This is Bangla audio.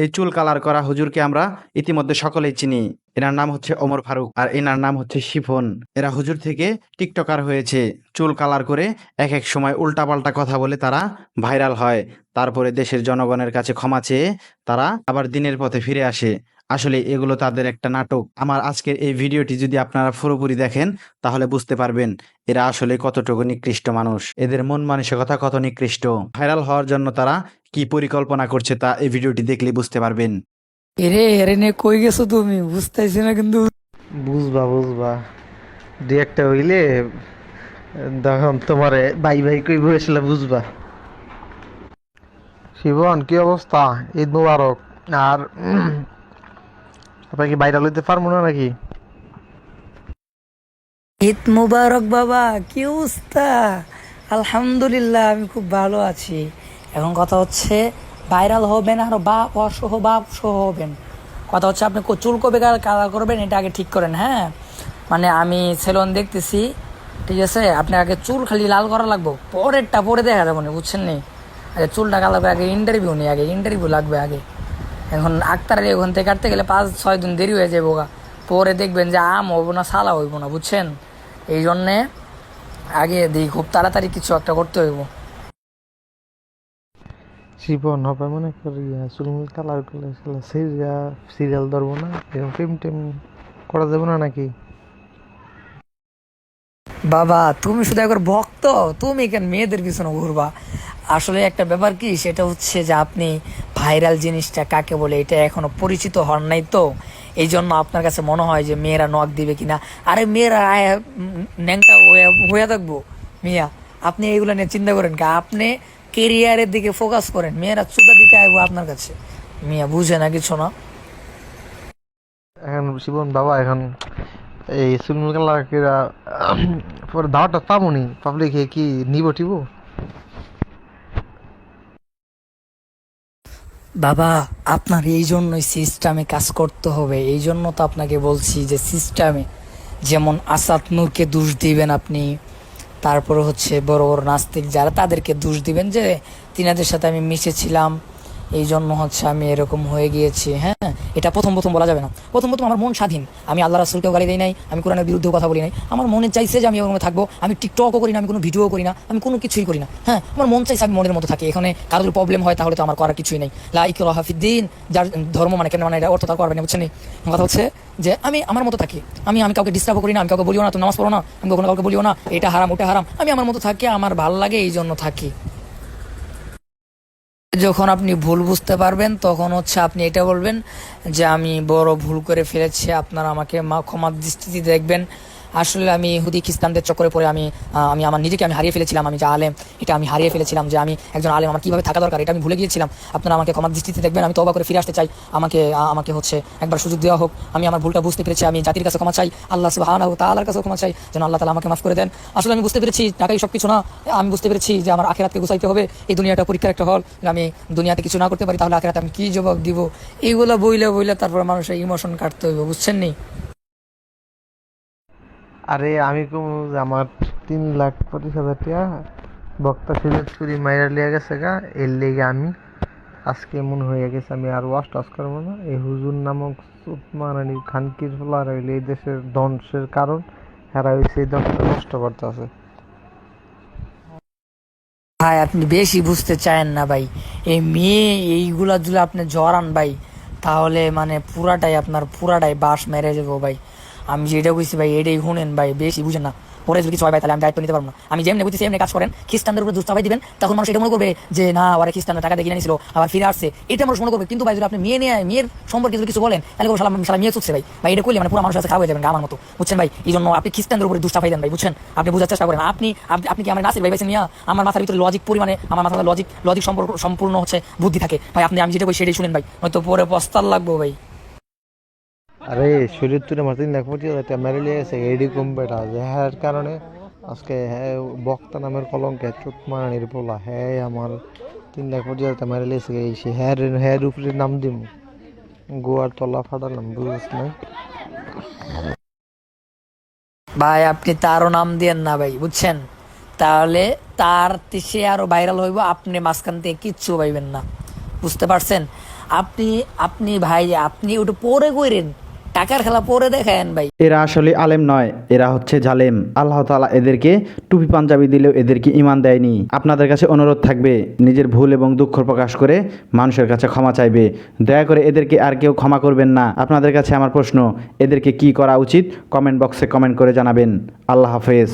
এই চুল কালার করা হুজুরকে আমরা ইতিমধ্যে সকলেই চিনি। এনার নাম হচ্ছে ওমর ফারুক আর এনার নাম হচ্ছে শিফন। এরা হুজুর থেকে টিকটকার হয়েছে। চুল কালার করে এক এক সময় উল্টাপাল্টা কথা বলে তারা ভাইরাল হয়। তারপরে দেশের জনগণের কাছে ক্ষমা চেয়ে তারা আবার দিনের পথে ফিরে আসে। আসলে এগুলো তাদের একটা নাটক। আমার আজকের এই ভিডিওটি যদি আপনারা পুরোপুরি দেখেন তাহলে বুঝতে পারবেন এরা আসলে কতটুকু নিকৃষ্ট মানুষ, এদের মন মানসিকতা কত নিকৃষ্ট। ভাইরাল হওয়ার জন্য তারা কি পরিকল্পনা করছে তা এই ভিডিওটি দেখলে বুঝতে পারবেন। এরে এরে নে কই গেছো তুমি বুঝতেছি না কিন্তু। বুঝবা বুঝবা দুই একটা হইলে তখন তোমারে বাই বাই কইব আসলে বুঝবা। শিবন কি অবস্থা? ঈদ মুবারক। আর আপনার কি বাইরে লইতে পারবো না নাকি? ঈদ মুবারক বাবা, কি অবস্থা? আলহামদুলিল্লাহ, আমি খুব ভালো আছি। এখন কথা হচ্ছে ভাইরাল হবেন আর বাপ সহ হবেন। কথা হচ্ছে আপনি চুল কবে কালার করবেন এটা আগে ঠিক করেন। হ্যাঁ, মানে আমি সেলুন দেখতেছি, ঠিক আছে? আপনি আগে চুল খালি লাল করা লাগবো, পরেরটা পরে দেখা যাবো না, বুঝছেন নি? আগে চুলটা কালাবে, আগে ইন্টারভিউ নেই, আগে ইন্টারভিউ লাগবে আগে। এখন আক্তারের ওখান থেকে কাটতে গেলে 5-6 দিন দেরি হয়ে যাবো গা। পরে দেখবেন যে আম হইব না সালা হইব না, বুঝছেন? এই জন্যে আগে দিই খুব তাড়াতাড়ি কিছু একটা করতে হইব। শিবন হবে মনে করি চুলমুল কালার করলে সিরিয়াল ধরবো না, এরকম টেম টেম করা যাবে না নাকি? বাবা তুমি শুধু একবার ভক্ত, তুমি কেন মেয়েদের পিছনে ঘুরবা? আসলে একটা ব্যাপার কি, সেটা হচ্ছে যে আপনি ভাইরাল জিনিসটা কাকে বলে এটা এখনো পরিচিত হন নাই, তো এই জন্য আপনার কাছে মনে হয় যে মেয়েরা নখ দিবে কিনা। আরে মেয়েরা ন্যাংটা হয়ে থাকবো মিয়া, আপনি এইগুলো নিয়ে চিন্তা করেন কা? আপনি কেরিয়ারের দিকে ফোকাস করেন, মেয়েরা চুদা দিতে আইবো আপনার কাছে। মিয়া বুঝে না কিছু না। এখন শিবন বাবা, এখন এই চুলমুল কালার কিরা পরে দাওয়াটা পাবনি পাবলিকে কি নিব টিব? বাবা আপনার এই জন্যই সিস্টেমে কাজ করতে হবে। এই জন্য তো আপনাকে বলছি যে সিস্টেমে, যেমন আসাদ নূরকে দোষ দিবেন আপনি, তারপরে হচ্ছে বড় বড় নাস্তিক যারা তাদেরকে দোষ দিবেন যে তিনাদের সাথে আমি মিশেছিলাম, এই জন্য হচ্ছে আমি এরকম হয়ে গিয়েছি। হ্যাঁ, এটা প্রথম প্রথম বলা যাবে না। প্রথম প্রথম আমার মন স্বাধীন, আমি আল্লাহ রাসূলকেও গালি দেই নাই, আমি কোরআনের বিরুদ্ধেও কথা বলি নাই। আমার মনে চাইছে যে আমি ওখানে থাকবো, আমি টিকটকও করি না, আমি কোনো ভিডিও করি না, আমি কোনো কিছুই করি না। হ্যাঁ, আমার মন চাইছে আমি মনের মতো থাকি। এখানে কারোর প্রবলেম হয় তাহলে তো আমার করার কিছুই নেই। লা ইকরাহা ফিদ্দিন, যার ধর্ম মানে কেন মানে এটা অর্থ তার করবে না, বুঝছেন? কথা হচ্ছে যে আমি আমার মতো থাকি, আমি কাউকে ডিস্টার্বও করি না, আমি কাউকে বলিও না তুমি নামাজ পড়ো না, আমি কখনো কাউকে বলিও না এটা হারাম ওটা হারাম। আমি আমার মতো থাকি, আমার ভালো লাগে এই জন্য থাকি। যখন আপনি ভুল বুঝতে পারবেন তখন হচ্ছে আপনি এটা বলবেন যে আমি বড় ভুল করে ফেলেছি, আপনারা আমাকে ক্ষমার দৃষ্টিতে দেখবেন। আসলে আমি ইহুদি খ্রিস্টানদের চক্করে পড়ে আমি আমার নিজেকে আমি হারিয়ে ফেলেছিলাম। আমি যে আলেম এটা আমি হারিয়ে ফেলেছিলাম, যে আমি একজন আলেম আমার কীভাবে থাকা দরকার এটা আমি ভুলে গিয়েছিলাম। আপনারা আমাকে ক্ষমার দৃষ্টিতে দেখবেন, আমি তওবা করে ফিরে আসতে চাই। আমাকে হচ্ছে একবার সুযোগ দেওয়া হোক। আমি আমার ভুলটা বুঝতে পেরেছি, আমি জাতির কাছে ক্ষমা চাই, আল্লাহ সুবহানাহু ওয়া তাআলার কাছেও ক্ষমা চাই, যেন আল্লাহ তাআলা আমাকে মাফ করে দেন। আসলে আমি বুঝতে পেরেছি টাকাই সব কিছু না। আমি বুঝতে পেরেছি যে আমার আখিরাতকে গুছাইতে হবে। এই দুনিয়াটা পরীক্ষার একটা হল, আমি দুনিয়াতে কিছু না করতে পারি তাহলে আখিরাতে আমি কি জবাব দিব? এইগুলো বইলে তারপর মানুষের ইমোশন কাটতে হইব, বুঝছেন নি? আরে আমি কম যে আমার 3,25,000 টাকা বক্তা সিলেট চুরি মাইরা লিয়া গেছে গা, এর লেগে আমি আজকে মনে হয়ে গেছে আমি আর ওয়াশ টাশ করবো না। এই হুজুর নামক মারানি খানকির ফলার হইলে এই দেশের ধ্বংসের কারণ, হেরা হয়েছে এই ধ্বংসটা নষ্ট করতে আছে। ভাই আপনি বেশি বুঝতে চায়েন না ভাই। এই মেয়ে এইগুলা যদি আপনি জড়ান ভাই, তাহলে মানে পুরাটাই বাস মেরে যাবো ভাই। আমি যেটা বুঝছি ভাই এটাই শুনেন ভাই, বেশি বুঝেন না। পরে যদি কিছু হয় ভাই তাহলে আমি দায়িত্ব নিতে পারবো না। আমি যেমনি বুঝছি এমনি কাজ করেন, খ্রিস্টানদের উপরে দুষ্টাবাই দিবেন, তখন মানুষ এটা মনে করবে যে না ওরা খ্রিস্টানরা টাকা দিয়ে কিনে নিয়েছিল আবার ফিরে আসছে, এটা মানুষ মনে করবে। কিন্তু ভাই যদি আপনি মেয়ের সম্পর্কে যদি কিছু বলেন তাহলে সালা মেয়ে চুকছে ভাই। ভাই এটা করলে মানে পুরো মানুষ কাছে খারাপ হয়ে যাবেন আমার মতো, বুঝছেন ভাই? এই জন্য আপনি খ্রিস্টানদের উপরে দুষ্টাবাই দেন ভাই, বুঝছেন? আপনি বোঝার চেষ্টা করেন। আপনি কি আমার নাসির ভাই পাইছেন মিয়া? আমার মাথার ভিতরে লজিক পরিমাণে, আমার মাথার লজিক সম্পূর্ণ হচ্ছে বুদ্ধি থাকে ভাই। আমি যেটা বলি সেটাই শুনেন ভাই, হয়তো পরে পস্তাল লাগবো ভাই। আরে শরীর তুলে আমার 3,25,000 টাকা মেরে লিয়ে গেছে এডি কম্পেটা যে হ্যার কারণে আজকে হ্যাঁ বক্তা নামের কলঙ্কে চোট মারানির পোলা হ্যাঁ আমার 3,25,000 টাকা মেরে লিয়েছে। এই সে হ্যার উপরে নাম দিম গোয়ার তলা ফাটালাম, বুঝছ না? ভাই আপনি তারও নাম দিয়েন না ভাই, বুঝছেন? তাহলে সে আরো ভাইরাল হইব, আপনি মাঝখান থেকে কিচ্ছু পাইবেন না, বুঝতে পারছেন? আপনি আপনি ভাই আপনি ওটা পরে কইরেন, টাকার খেলা পরে দেখায়েন ভাই। এরা আসলে আলেম নয়, এরা হচ্ছে জালেম। আল্লাহ তাআলা এদেরকে টুপি পাঞ্জাবি দিলেও এদেরকে ঈমান দেয়নি। আপনাদের কাছে অনুরোধ থাকবে, নিজের ভুল এবং দুঃখ প্রকাশ করে মানুষের কাছে ক্ষমা চাইবে। দয়া করে এদেরকে আর কেউ ক্ষমা করবেন না। আপনাদের কাছে আমার প্রশ্ন, এদেরকে কি করা উচিত? কমেন্ট বক্সে কমেন্ট করে জানাবেন। আল্লাহ হাফেজ।